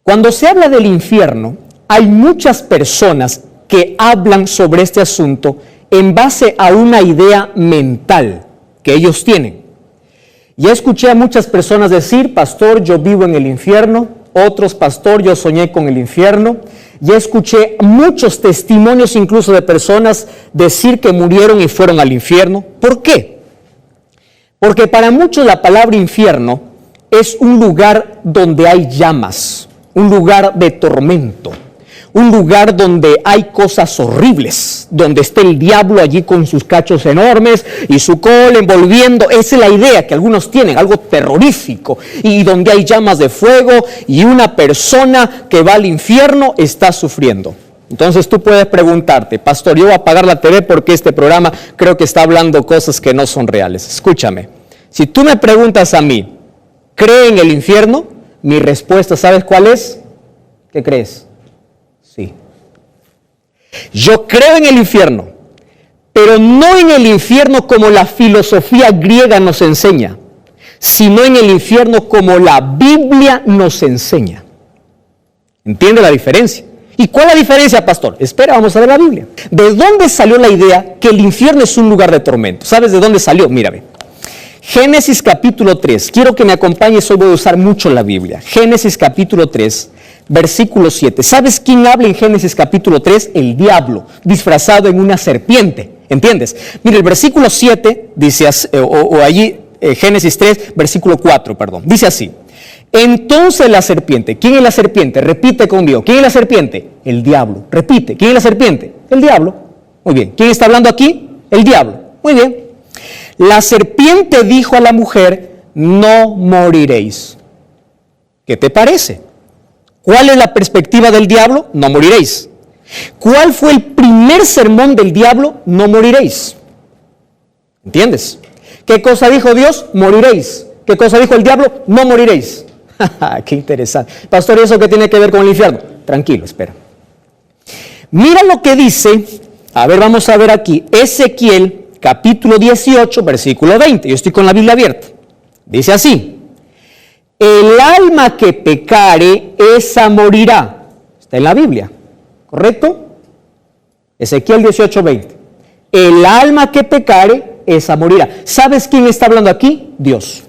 Cuando se habla del infierno, hay muchas personas que hablan sobre este asunto en base a una idea mental que ellos tienen. Ya escuché a muchas personas decir: pastor, yo vivo en el infierno. Otros: pastor, yo soñé con el infierno. Ya escuché muchos testimonios incluso de personas decir que murieron y fueron al infierno. ¿Por qué? Porque para muchos la palabra infierno es un lugar donde hay llamas, un lugar de tormento, un lugar donde hay cosas horribles, donde está el diablo allí con sus cachos enormes y su cola envolviendo. Esa es la idea que algunos tienen, algo terrorífico, y donde hay llamas de fuego y una persona que va al infierno está sufriendo. Entonces tú puedes preguntarte: pastor, yo voy a apagar la TV porque este programa creo que está hablando cosas que no son reales. Escúchame, si tú me preguntas a mí, ¿cree en el infierno? Mi respuesta, ¿sabes cuál es? ¿Qué crees? Sí. Yo creo en el infierno, pero no en el infierno como la filosofía griega nos enseña, sino en el infierno como la Biblia nos enseña. ¿Entiende la diferencia? ¿Y cuál es la diferencia, pastor? Espera, vamos a ver la Biblia. ¿De dónde salió la idea que el infierno es un lugar de tormento? ¿Sabes de dónde salió? Mírame. Génesis capítulo 3. Quiero que me acompañes, hoy voy a usar mucho la Biblia. Génesis capítulo 3. Versículo 7. ¿Sabes quién habla en Génesis capítulo 3? El diablo, disfrazado en una serpiente. ¿Entiendes? Mira, el versículo 7 dice, Génesis 3, versículo 4, perdón. Dice así: entonces la serpiente. ¿Quién es la serpiente? Repite conmigo. ¿Quién es la serpiente? El diablo. Repite. ¿Quién es la serpiente? El diablo. Muy bien. ¿Quién está hablando aquí? El diablo. Muy bien. La serpiente dijo a la mujer: no moriréis. ¿Qué te parece? ¿Cuál es la perspectiva del diablo? No moriréis. ¿Cuál fue el primer sermón del diablo? No moriréis. ¿Entiendes? ¿Qué cosa dijo Dios? Moriréis. ¿Qué cosa dijo el diablo? No moriréis. Qué interesante. Pastor, ¿y eso qué tiene que ver con el infierno? Tranquilo, espera. Mira lo que dice, vamos a ver aquí, Ezequiel capítulo 18, versículo 20. Yo estoy con la Biblia abierta. Dice así: el alma que pecare, esa morirá. Está en la Biblia, ¿correcto? Ezequiel 18, 20. El alma que pecare, esa morirá. ¿Sabes quién está hablando aquí? Dios.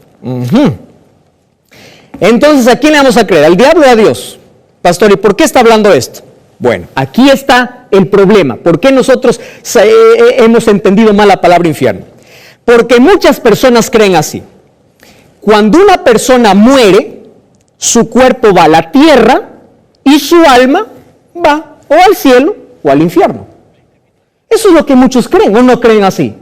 Entonces, ¿a quién le vamos a creer? ¿Al diablo o a Dios? Pastor, ¿y por qué está hablando esto? Bueno, aquí está el problema. ¿Por qué nosotros hemos entendido mal la palabra infierno? Porque muchas personas creen así. Cuando una persona muere, su cuerpo va a la tierra y su alma va o al cielo o al infierno. Eso es lo que muchos creen, o no creen así.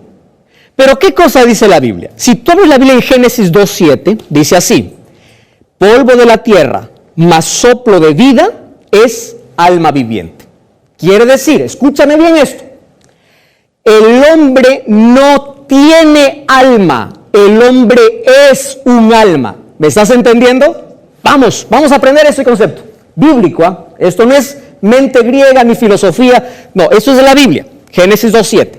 Pero ¿qué cosa dice la Biblia? Si tú abres la Biblia en Génesis 2:7, dice así: polvo de la tierra, más soplo de vida es alma viviente. Quiere decir, escúchame bien esto, el hombre no tiene alma, el hombre es un alma. ¿Me estás entendiendo? Vamos a aprender este concepto bíblico. Esto no es mente griega ni filosofía, no, esto es de la Biblia. Génesis 2:7.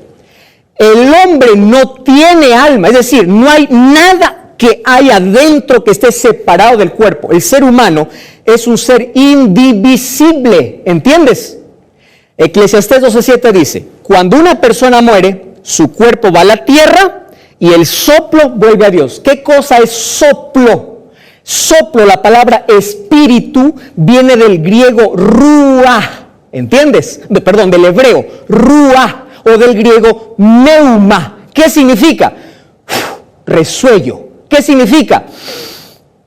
El hombre no tiene alma, es decir, no hay nada que haya dentro que esté separado del cuerpo. El ser humano es un ser indivisible, ¿entiendes? Eclesiastés 12:7 dice: cuando una persona muere, su cuerpo va a la tierra y el soplo vuelve a Dios. ¿Qué cosa es soplo? Soplo, la palabra espíritu, viene del griego ruah, ¿entiendes? Del hebreo ruah, o del griego neuma. ¿Qué significa? Resuello. ¿Qué significa?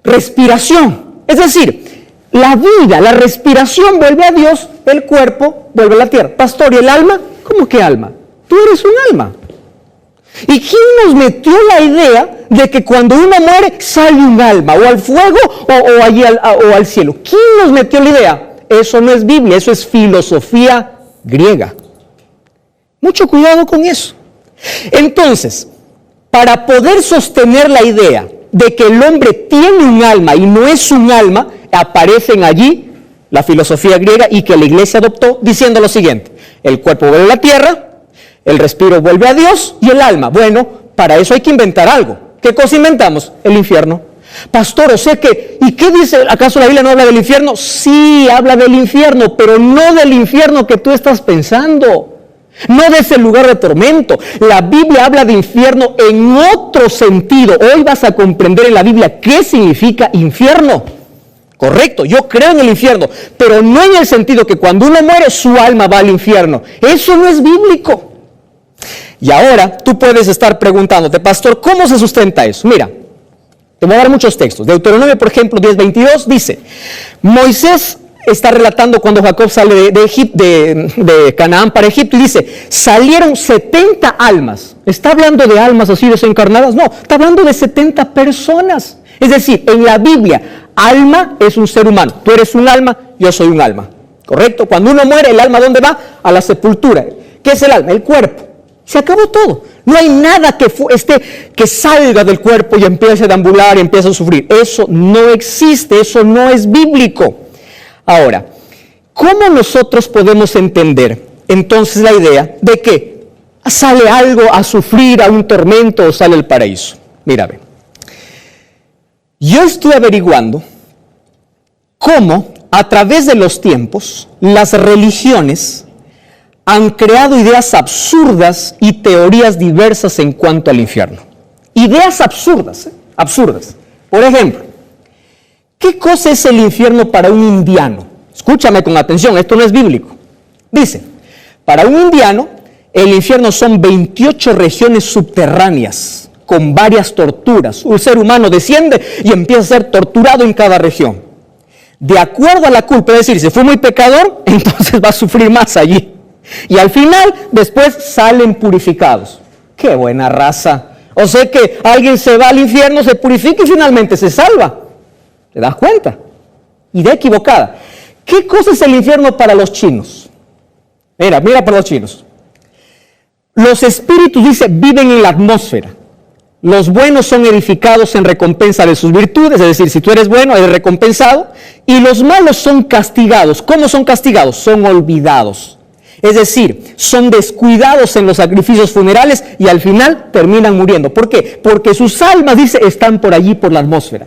Respiración. Es decir, la vida, la respiración vuelve a Dios, el cuerpo vuelve a la tierra. Pastor, ¿y el alma? ¿Cómo que alma? Tú eres un alma. ¿Y quién nos metió la idea de que cuando uno muere sale un alma, o al fuego o al cielo? ¿Quién nos metió la idea? Eso no es Biblia, eso es filosofía griega. Mucho cuidado con eso. Entonces, para poder sostener la idea de que el hombre tiene un alma y no es un alma, aparecen allí la filosofía griega y que la iglesia adoptó diciendo lo siguiente: el cuerpo vuelve a la tierra, el respiro vuelve a Dios y el alma. Bueno, para eso hay que inventar algo. ¿Qué cosa inventamos? El infierno. Pastor, o sea que, ¿y qué dice? ¿Acaso la Biblia no habla del infierno? Sí, habla del infierno, pero no del infierno que tú estás pensando. No de ese lugar de tormento. La Biblia habla de infierno en otro sentido. Hoy vas a comprender en la Biblia qué significa infierno. Correcto, yo creo en el infierno, pero no en el sentido que cuando uno muere su alma va al infierno. Eso no es bíblico. Y ahora tú puedes estar preguntándote, pastor, ¿cómo se sustenta eso? Mira, te voy a dar muchos textos. Deuteronomio, por ejemplo, 10:22 dice, Moisés está relatando cuando Jacob sale de Canaán para Egipto y dice, salieron 70 almas. ¿Está hablando de almas así desencarnadas? No, está hablando de 70 personas. Es decir, en la Biblia, alma es un ser humano. Tú eres un alma, yo soy un alma. ¿Correcto? Cuando uno muere, ¿el alma dónde va? A la sepultura. ¿Qué es el alma? El cuerpo. Se acabó todo. No hay nada que salga del cuerpo y empiece a deambular y empiece a sufrir. Eso no existe, eso no es bíblico. Ahora, ¿cómo nosotros podemos entender entonces la idea de que sale algo a sufrir, a un tormento o sale el paraíso? Mira, ve. Yo estoy averiguando cómo a través de los tiempos las religiones han creado ideas absurdas y teorías diversas en cuanto al infierno. Ideas absurdas, absurdas. Por ejemplo, ¿qué cosa es el infierno para un indiano? Escúchame con atención, esto no es bíblico. Dice, para un indiano, el infierno son 28 regiones subterráneas con varias torturas. Un ser humano desciende y empieza a ser torturado en cada región. De acuerdo a la culpa, es decir, si fue muy pecador, entonces va a sufrir más allí. Y al final, después salen purificados. ¡Qué buena raza! O sea que alguien se va al infierno, se purifica y finalmente se salva. ¿Te das cuenta? Idea equivocada. ¿Qué cosa es el infierno para los chinos? Mira para los chinos. Los espíritus, dice, viven en la atmósfera. Los buenos son edificados en recompensa de sus virtudes, es decir, si tú eres bueno, eres recompensado. Y los malos son castigados. ¿Cómo son castigados? Son olvidados. Es decir, son descuidados en los sacrificios funerales y al final terminan muriendo. ¿Por qué? Porque sus almas, dice, están por allí, por la atmósfera.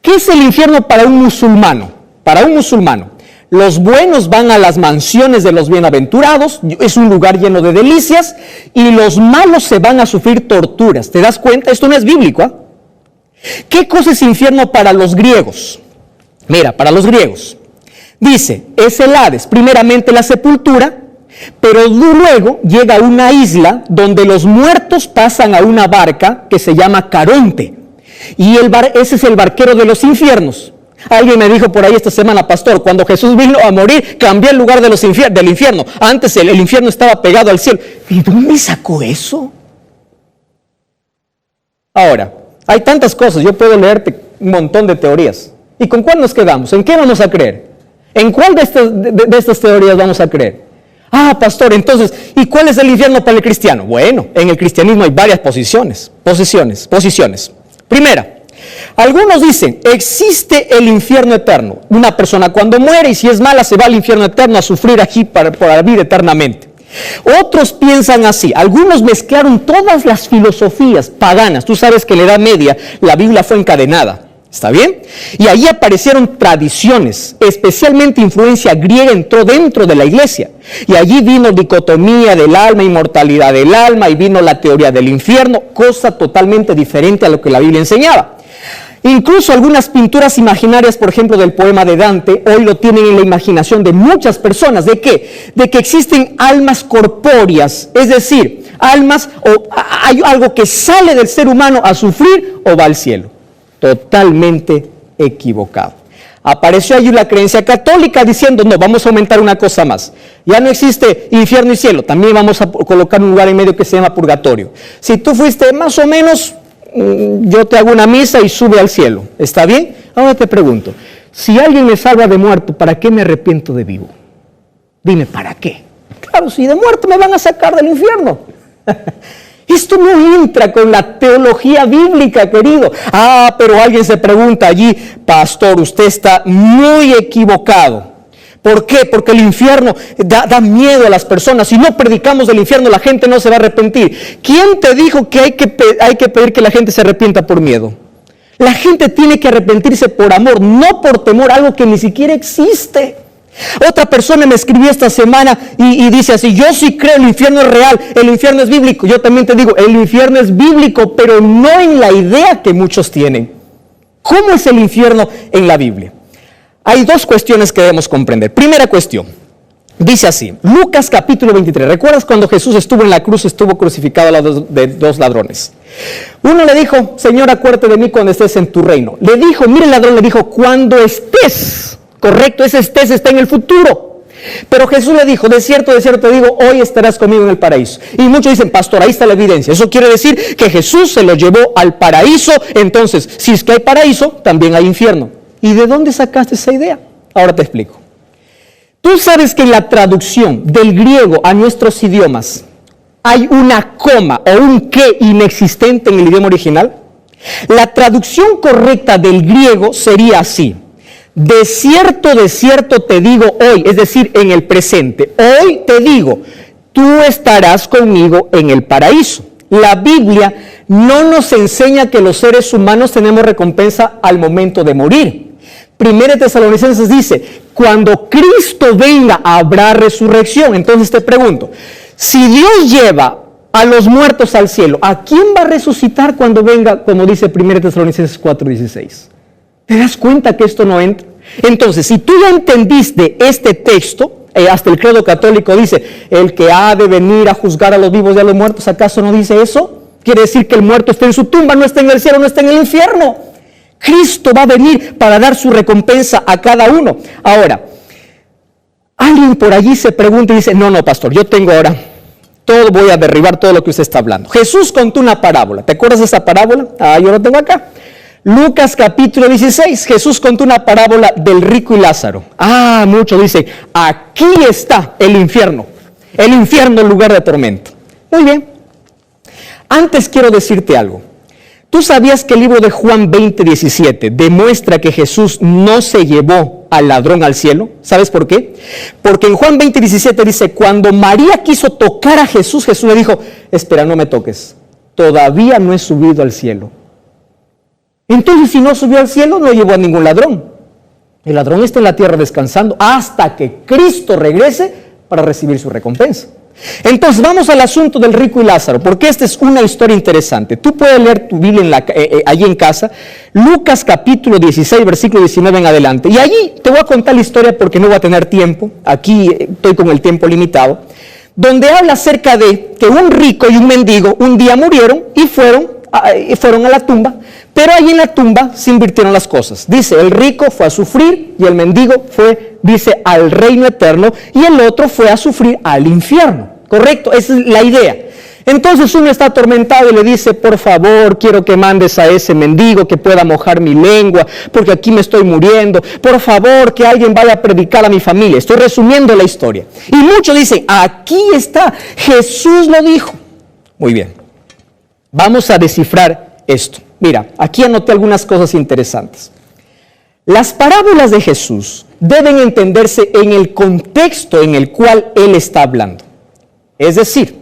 ¿Qué es el infierno para un musulmano? Para un musulmano, los buenos van a las mansiones de los bienaventurados, es un lugar lleno de delicias, y los malos se van a sufrir torturas. ¿Te das cuenta? Esto no es bíblico, ¿eh? ¿Qué cosa es infierno para los griegos? Mira, para los griegos, dice, es el Hades, primeramente la sepultura, pero luego llega a una isla donde los muertos pasan a una barca que se llama Caronte. Y ese es el barquero de los infiernos. Alguien me dijo por ahí esta semana, pastor, cuando Jesús vino a morir, cambió el lugar del infierno. Antes el infierno estaba pegado al cielo. ¿Y dónde sacó eso? Ahora, hay tantas cosas, yo puedo leerte un montón de teorías. ¿Y con cuál nos quedamos? ¿En qué vamos a creer? ¿En cuál de estas teorías vamos a creer? Ah, pastor, entonces, ¿y cuál es el infierno para el cristiano? Bueno, en el cristianismo hay varias posiciones. Primera, algunos dicen, existe el infierno eterno. Una persona cuando muere y si es mala se va al infierno eterno a sufrir aquí por la vida eternamente. Otros piensan así. Algunos mezclaron todas las filosofías paganas. Tú sabes que en la Edad Media la Biblia fue encadenada. ¿Está bien? Y allí aparecieron tradiciones, especialmente influencia griega entró dentro de la iglesia. Y allí vino dicotomía del alma, inmortalidad del alma, y vino la teoría del infierno, cosa totalmente diferente a lo que la Biblia enseñaba. Incluso algunas pinturas imaginarias, por ejemplo, del poema de Dante, hoy lo tienen en la imaginación de muchas personas. ¿De qué? De que existen almas corpóreas, es decir, almas o hay algo que sale del ser humano a sufrir o va al cielo. Totalmente equivocado. Apareció allí la creencia católica diciendo, no, vamos a aumentar una cosa más. Ya no existe infierno y cielo, también vamos a colocar un lugar en medio que se llama purgatorio. Si tú fuiste más o menos, yo te hago una misa y sube al cielo. ¿Está bien? Ahora te pregunto, si alguien me salva de muerto, ¿para qué me arrepiento de vivo? Dime, ¿para qué? Claro, si de muerto me van a sacar del infierno. Esto no entra con la teología bíblica, querido. Ah, pero alguien se pregunta allí, pastor, usted está muy equivocado. ¿Por qué? Porque el infierno da miedo a las personas. Si no predicamos del infierno, la gente no se va a arrepentir. ¿Quién te dijo que hay que pedir que la gente se arrepienta por miedo? La gente tiene que arrepentirse por amor, no por temor, algo que ni siquiera existe. Otra persona me escribió esta semana y dice así: yo sí creo, el infierno es real, el infierno es bíblico. Yo también te digo, el infierno es bíblico, pero no en la idea que muchos tienen. ¿Cómo es el infierno en la Biblia? Hay dos cuestiones que debemos comprender. Primera cuestión, dice así, Lucas capítulo 23. ¿Recuerdas cuando Jesús estuvo en la cruz, estuvo crucificado al lado de dos ladrones? Uno le dijo: Señor, acuérdate de mí cuando estés en tu reino. Le dijo, mire, el ladrón le dijo, cuando estés. Correcto, ese estés está en el futuro. Pero Jesús le dijo: de cierto te digo, hoy estarás conmigo en el paraíso. Y muchos dicen: pastor, ahí está la evidencia. Eso quiere decir que Jesús se lo llevó al paraíso. Entonces, si es que hay paraíso, también hay infierno. ¿Y de dónde sacaste esa idea? Ahora te explico. Tú sabes que en la traducción del griego a nuestros idiomas hay una coma o un que inexistente en el idioma original. La traducción correcta del griego sería así: de cierto te digo hoy, es decir, en el presente. Hoy te digo, tú estarás conmigo en el paraíso. La Biblia no nos enseña que los seres humanos tenemos recompensa al momento de morir. Primera Tesalonicenses dice: cuando Cristo venga habrá resurrección. Entonces te pregunto, si Dios lleva a los muertos al cielo, ¿a quién va a resucitar cuando venga? Como dice 1 Tesalonicenses 4:16. ¿Te das cuenta que esto no entra? Entonces, si tú ya entendiste este texto, hasta el credo católico dice: el que ha de venir a juzgar a los vivos y a los muertos, ¿acaso no dice eso? Quiere decir que el muerto está en su tumba, no está en el cielo, no está en el infierno. Cristo va a venir para dar su recompensa a cada uno. Ahora, alguien por allí se pregunta y dice: no, pastor, yo tengo ahora voy a derribar todo lo que usted está hablando. Jesús contó una parábola. ¿Te acuerdas de esa parábola? Yo lo tengo acá. Lucas capítulo 16. Jesús contó una parábola del rico y Lázaro. Muchos dicen: aquí está el infierno lugar de tormento. Muy bien. Antes quiero decirte algo. ¿Tú sabías que el libro de Juan 20:17 demuestra que Jesús no se llevó al ladrón al cielo? ¿Sabes por qué? Porque en Juan 20:17 dice: cuando María quiso tocar a Jesús, Jesús le dijo: espera, no me toques, todavía no he subido al cielo. Entonces, si no subió al cielo, no llevó a ningún ladrón. El ladrón está en la tierra descansando hasta que Cristo regrese para recibir su recompensa. Entonces, vamos al asunto del rico y Lázaro, porque esta es una historia interesante. Tú puedes leer tu Biblia allí en casa, Lucas capítulo 16, versículo 19 en adelante. Y allí te voy a contar la historia porque no voy a tener tiempo. Aquí estoy con el tiempo limitado. Donde habla acerca de que un rico y un mendigo un día murieron y fueron a la tumba, pero allí en la tumba se invirtieron las cosas. Dice, el rico fue a sufrir y el mendigo fue, dice, al reino eterno, y el otro fue a sufrir al infierno. ¿Correcto? Esa es la idea. Entonces uno está atormentado y le dice: por favor, quiero que mandes a ese mendigo que pueda mojar mi lengua, porque aquí me estoy muriendo. Por favor, que alguien vaya a predicar a mi familia. Estoy resumiendo la historia. Y muchos dicen: aquí está, Jesús lo dijo. Muy bien. Vamos a descifrar esto. Mira, aquí anoté algunas cosas interesantes. Las parábolas de Jesús deben entenderse en el contexto en el cual Él está hablando. Es decir,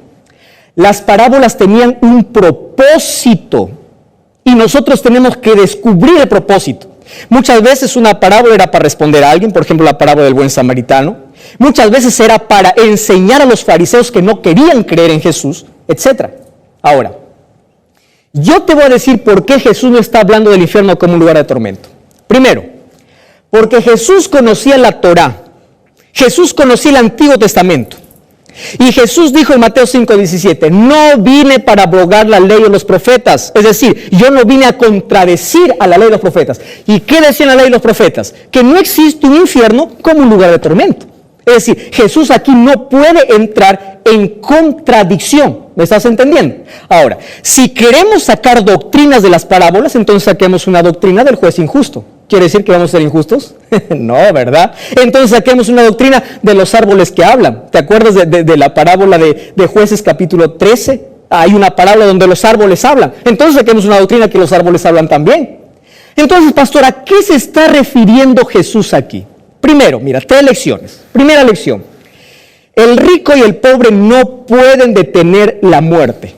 las parábolas tenían un propósito y nosotros tenemos que descubrir el propósito. Muchas veces una parábola era para responder a alguien, por ejemplo la parábola del buen samaritano. Muchas veces era para enseñar a los fariseos que no querían creer en Jesús, etc. Ahora, yo te voy a decir por qué Jesús no está hablando del infierno como un lugar de tormento. Primero, porque Jesús conocía la Torá, Jesús conocía el Antiguo Testamento. Y Jesús dijo en Mateo 5:17, no vine para abrogar la ley de los profetas. Es decir, yo no vine a contradecir a la ley de los profetas. ¿Y qué decían la ley de los profetas? Que no existe un infierno como un lugar de tormento. Es decir, Jesús aquí no puede entrar en contradicción. ¿Me estás entendiendo? Ahora, si queremos sacar doctrinas de las parábolas, entonces saquemos una doctrina del juez injusto. ¿Quiere decir que vamos a ser injustos? No, ¿verdad? Entonces saquemos una doctrina de los árboles que hablan. ¿Te acuerdas de la parábola de Jueces capítulo 13? Hay una parábola donde los árboles hablan. Entonces saquemos una doctrina que los árboles hablan también. Entonces, pastor, ¿a qué se está refiriendo Jesús aquí? Primero, mira, 3 lecciones. Primera lección. El rico y el pobre no pueden detener la muerte.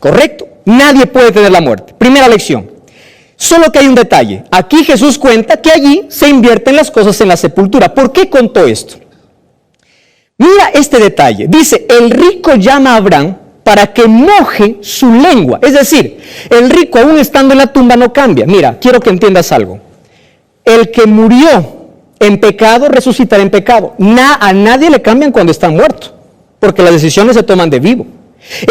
¿Correcto? Nadie puede detener la muerte. Primera lección. Solo que hay un detalle. Aquí Jesús cuenta que allí se invierten las cosas en la sepultura. ¿Por qué contó esto? Mira este detalle. Dice, el rico llama a Abraham para que moje su lengua. Es decir, el rico aún estando en la tumba no cambia. Mira, quiero que entiendas algo. El que murió en pecado resucitará en pecado. A nadie le cambian cuando están muertos, porque las decisiones se toman de vivo.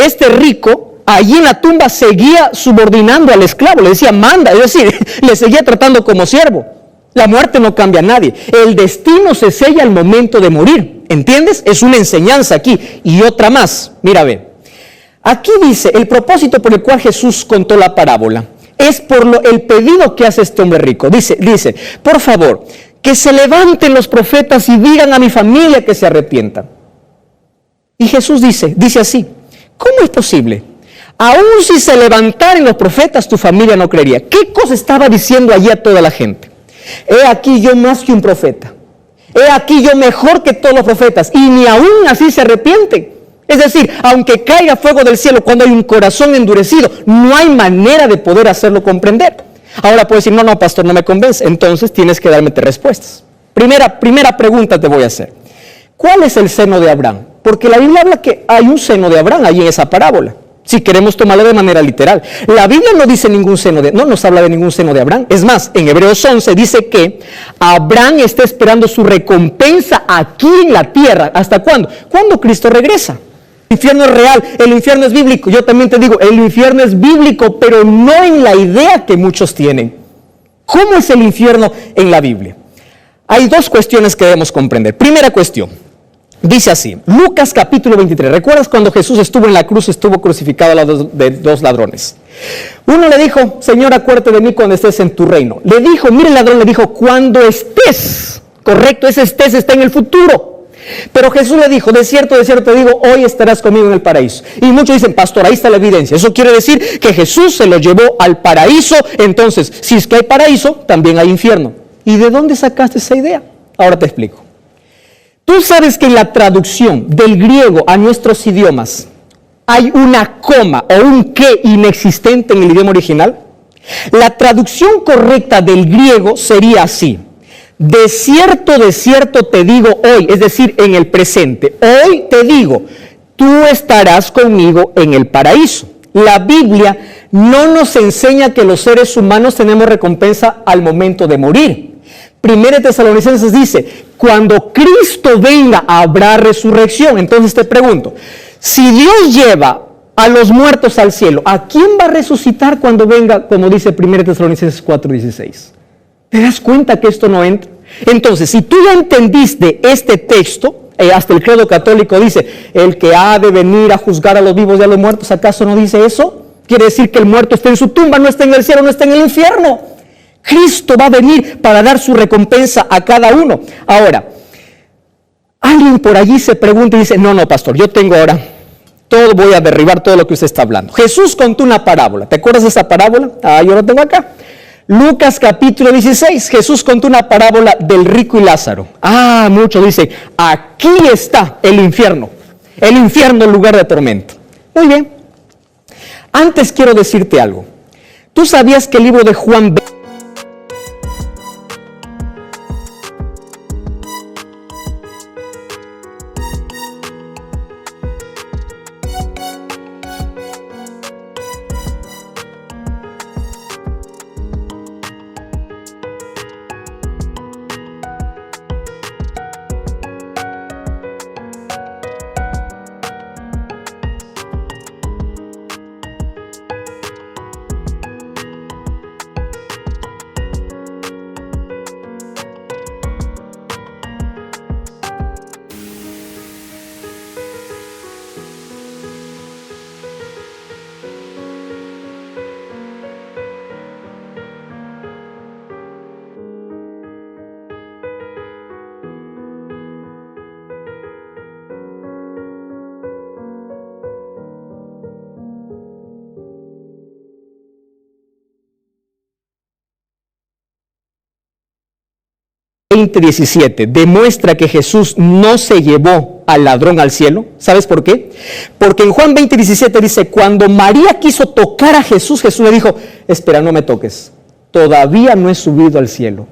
Este rico allí en la tumba seguía subordinando al esclavo, le decía manda, es decir, le seguía tratando como siervo. La muerte no cambia a nadie, el destino se sella al momento de morir, ¿entiendes? Es una enseñanza aquí. Y otra más, mira, ve, aquí dice, el propósito por el cual Jesús contó la parábola es por el pedido que hace este hombre rico. Dice, por favor, que se levanten los profetas y digan a mi familia que se arrepientan. Y Jesús dice así, ¿cómo es posible? Aún si se levantaran los profetas, tu familia no creería. ¿Qué cosa estaba diciendo allí a toda la gente? He aquí yo más que un profeta. He aquí yo mejor que todos los profetas. Y ni aún así se arrepienten. Es decir, aunque caiga fuego del cielo cuando hay un corazón endurecido, no hay manera de poder hacerlo comprender. Ahora puedes decir, no, pastor, no me convence. Entonces tienes que darme respuestas. Primera pregunta te voy a hacer. ¿Cuál es el seno de Abraham? Porque la Biblia habla que hay un seno de Abraham ahí en esa parábola. Si queremos tomarlo de manera literal. La Biblia no dice no nos habla de ningún seno de Abraham. Es más, en Hebreos 11 dice que Abraham está esperando su recompensa aquí en la tierra. ¿Hasta cuándo? Cuando Cristo regresa. El infierno es real, el infierno es bíblico. Yo también te digo, el infierno es bíblico, pero no en la idea que muchos tienen. ¿Cómo es el infierno en la Biblia? Hay dos cuestiones que debemos comprender. Primera cuestión. Dice así, Lucas capítulo 23. ¿Recuerdas cuando Jesús estuvo en la cruz, estuvo crucificado al lado de dos ladrones? Uno le dijo, Señor, acuérdate de mí cuando estés en tu reino. Le dijo, mire el ladrón, le dijo, cuando estés. Correcto, ese estés está en el futuro. Pero Jesús le dijo, de cierto te digo, hoy estarás conmigo en el paraíso. Y muchos dicen, pastor, ahí está la evidencia. Eso quiere decir que Jesús se lo llevó al paraíso. Entonces, si es que hay paraíso, también hay infierno. ¿Y de dónde sacaste esa idea? Ahora te explico. Tú sabes que en la traducción del griego a nuestros idiomas hay una coma o un que inexistente en el idioma original. La traducción correcta del griego sería así. De cierto te digo hoy, es decir, en el presente. Hoy te digo, tú estarás conmigo en el paraíso. La Biblia no nos enseña que los seres humanos tenemos recompensa al momento de morir. Primera de Tesalonicenses dice, cuando Cristo venga habrá resurrección. Entonces te pregunto, si Dios lleva a los muertos al cielo, ¿a quién va a resucitar cuando venga? Como dice Primera de Tesalonicenses 4:16. ¿Te das cuenta que esto no entra? Entonces, si tú ya entendiste este texto, hasta el credo católico dice, el que ha de venir a juzgar a los vivos y a los muertos, ¿acaso no dice eso? Quiere decir que el muerto está en su tumba, no está en el cielo, no está en el infierno. Cristo va a venir para dar su recompensa a cada uno. Ahora, alguien por allí se pregunta y dice, no, pastor, yo tengo ahora, voy a derribar todo lo que usted está hablando. Jesús contó una parábola. ¿Te acuerdas de esa parábola? Yo la tengo acá. Lucas capítulo 16, Jesús contó una parábola del rico y Lázaro. Muchos dicen, aquí está el infierno en lugar de tormento. Muy bien. Antes quiero decirte algo. ¿Tú sabías que el libro de Juan Juan 20:17 demuestra que Jesús no se llevó al ladrón al cielo. ¿Sabes por qué? Porque en Juan 20:17 dice, cuando María quiso tocar a Jesús, Jesús le dijo, espera, no me toques. todavía no he subido al cielo.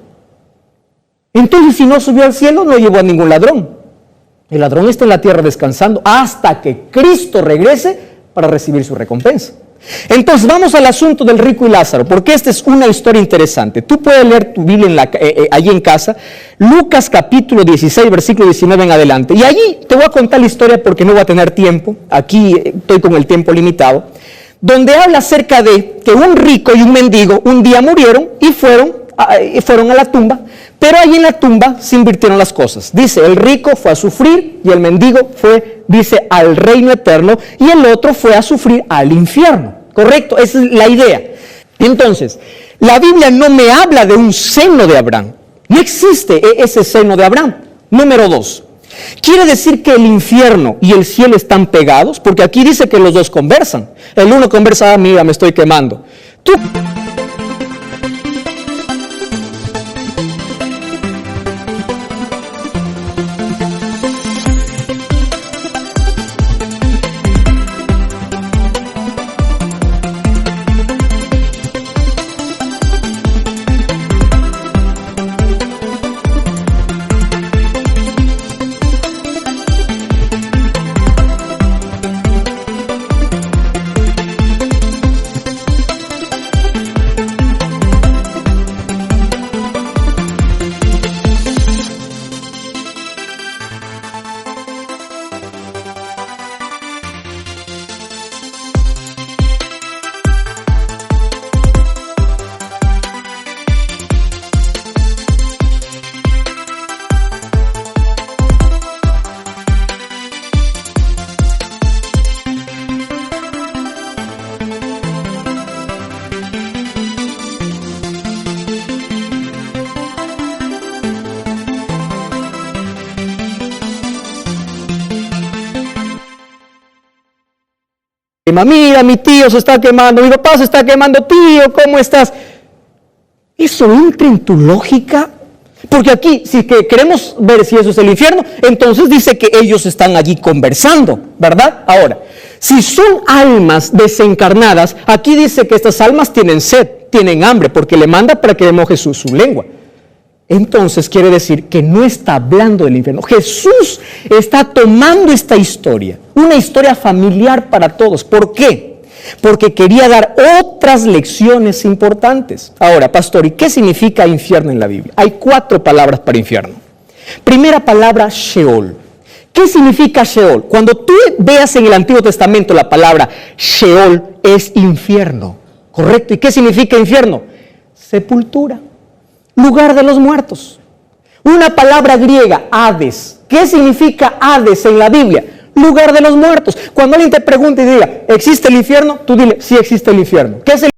Entonces, si no subió al cielo, no llevó a ningún ladrón. El ladrón está en la tierra descansando hasta que Cristo regrese para recibir su recompensa. Entonces, vamos al asunto del rico y Lázaro, porque esta es una historia interesante. Tú puedes leer tu Biblia allí en casa, Lucas capítulo 16, versículo 19 en adelante. Y allí te voy a contar la historia porque no voy a tener tiempo. Aquí estoy con el tiempo limitado. Donde habla acerca de que un rico y un mendigo un día murieron y fueron a la tumba, pero allí en la tumba se invirtieron las cosas. Dice, el rico fue a sufrir y el mendigo fue, dice, al reino eterno, y el otro fue a sufrir al infierno. ¿Correcto? Esa es la idea. Entonces, la Biblia no me habla de un seno de Abraham. No existe ese seno de Abraham. Número 2. ¿Quiere decir que el infierno y el cielo están pegados? Porque aquí dice que los dos conversan. El uno conversa, mira, me estoy quemando. Tú... Mira, mi tío se está quemando, mi papá se está quemando, tío, ¿cómo estás? ¿Eso entra en tu lógica? Porque aquí, si que queremos ver si eso es el infierno, entonces dice que ellos están allí conversando, ¿verdad? Ahora, si son almas desencarnadas, aquí dice que estas almas tienen sed, tienen hambre, porque le manda para que le moje su lengua. Entonces quiere decir que no está hablando del infierno. Jesús está tomando esta historia, una historia familiar para todos. ¿Por qué? Porque quería dar otras lecciones importantes. Ahora, pastor, ¿y qué significa infierno en la Biblia? Hay 4 palabras para infierno. Primera palabra, Sheol. ¿Qué significa Sheol? Cuando tú veas en el Antiguo Testamento la palabra Sheol, es infierno, ¿correcto? ¿Y qué significa infierno? Sepultura. Lugar de los muertos. Una palabra griega, Hades. ¿Qué significa Hades en la Biblia? Lugar de los muertos. Cuando alguien te pregunte y diga, ¿existe el infierno? Tú dile, sí existe el infierno. ¿Qué es el